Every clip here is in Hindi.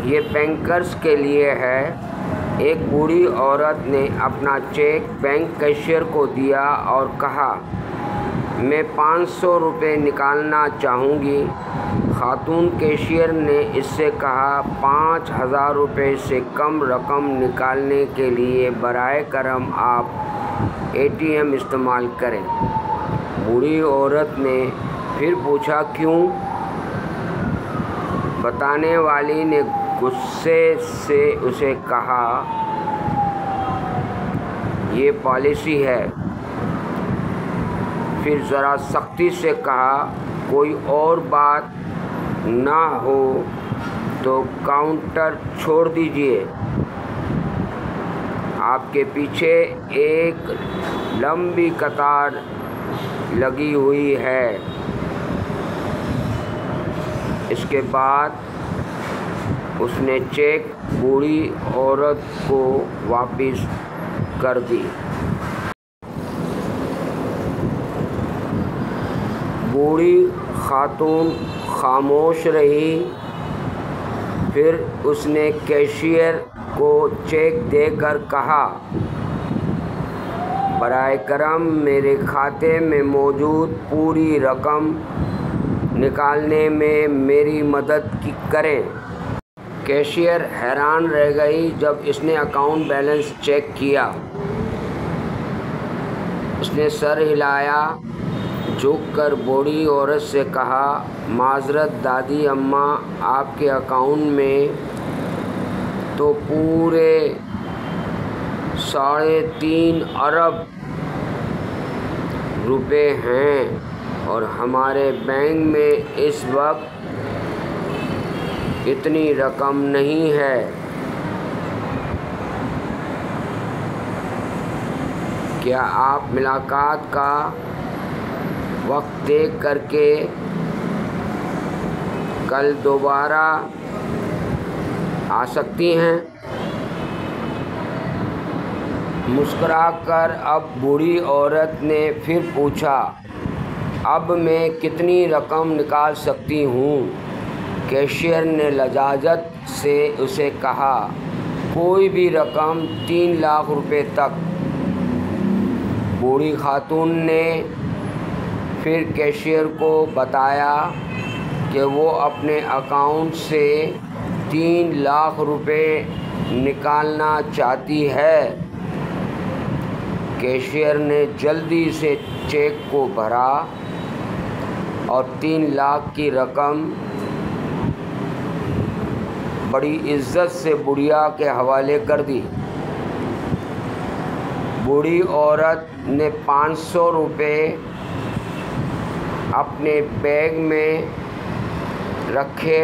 ये बैंकर्स के लिए है। एक बूढ़ी औरत ने अपना चेक बैंक कैशियर को दिया और कहा, मैं 500 रुपये निकालना चाहूँगी। खातून कैशियर ने इससे कहा, 5000 रुपये से कम रकम निकालने के लिए बराए करम आप ATM इस्तेमाल करें। बूढ़ी औरत ने फिर पूछा, क्यों? बताने वाली ने गुस्से से उसे कहा, ये पॉलिसी है। फिर ज़रा सख्ती से कहा, कोई और बात ना हो तो काउंटर छोड़ दीजिए। आपके पीछे एक लंबी कतार लगी हुई है। इसके बाद उसने चेक बूढ़ी औरत को वापस कर दी। बूढ़ी खातून खामोश रही। फिर उसने कैशियर को चेक देकर कहा, बराए करम मेरे खाते में मौजूद पूरी रकम निकालने में मेरी मदद करें। कैशियर हैरान रह गई जब इसने अकाउंट बैलेंस चेक किया। उसने सर हिलाया, झुककर बूढ़ी औरत से कहा, माजरत दादी अम्मा, आपके अकाउंट में तो पूरे 3.5 अरब रुपए हैं और हमारे बैंक में इस वक्त इतनी रकम नहीं है। क्या आप मुलाकात का वक्त देख करके कल दोबारा आ सकती हैं? मुस्कुराकर अब बूढ़ी औरत ने फिर पूछा, अब मैं कितनी रकम निकाल सकती हूँ? कैशियर ने लजाजत से उसे कहा, कोई भी रकम 3 लाख रुपए तक। बूढ़ी खातून ने फिर कैशियर को बताया कि वो अपने अकाउंट से 3 लाख रुपए निकालना चाहती है। कैशियर ने जल्दी से चेक को भरा और 3 लाख की रकम बड़ी इज्जत से बुढ़िया के हवाले कर दी। बूढ़ी औरत ने 500 रुपये अपने बैग में रखे।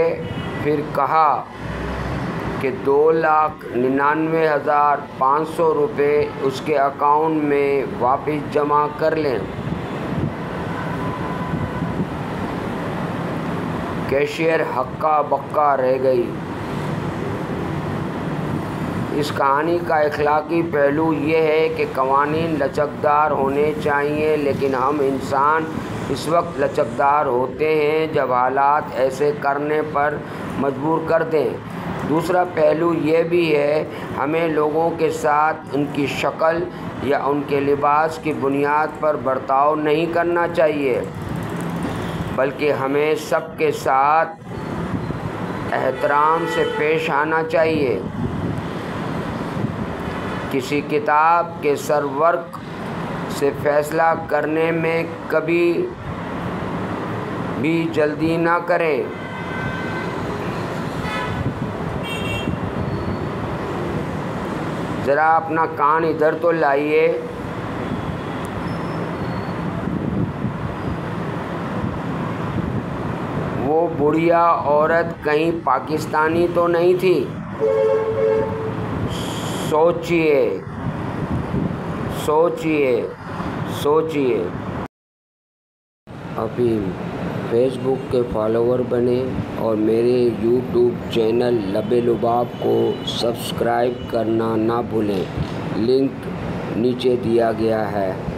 फिर कहा कि 2,99,500 रुपये उसके अकाउंट में वापस जमा कर लें। कैशियर हक्का बक्का रह गई। इस कहानी का इखलाकी पहलू ये है कि कवानीन लचकदार होने चाहिए, लेकिन हम इंसान इस वक्त लचकदार होते हैं जब हालात ऐसे करने पर मजबूर कर दें। दूसरा पहलू ये भी है, हमें लोगों के साथ उनकी शक्ल या उनके लिबास की बुनियाद पर बर्ताव नहीं करना चाहिए, बल्कि हमें सबके साथ एहतराम से पेश आना चाहिए। किसी किताब के सरवर्क से फ़ैसला करने में कभी भी जल्दी ना करें। ज़रा अपना कान इधर तो लाइए। वो बुढ़िया औरत कहीं पाकिस्तानी तो नहीं थी? सोचिए सोचिए सोचिए। अभी फेसबुक के फॉलोवर बने और मेरे यूट्यूब चैनल लबे लुबाब को सब्सक्राइब करना ना भूलें। लिंक नीचे दिया गया है।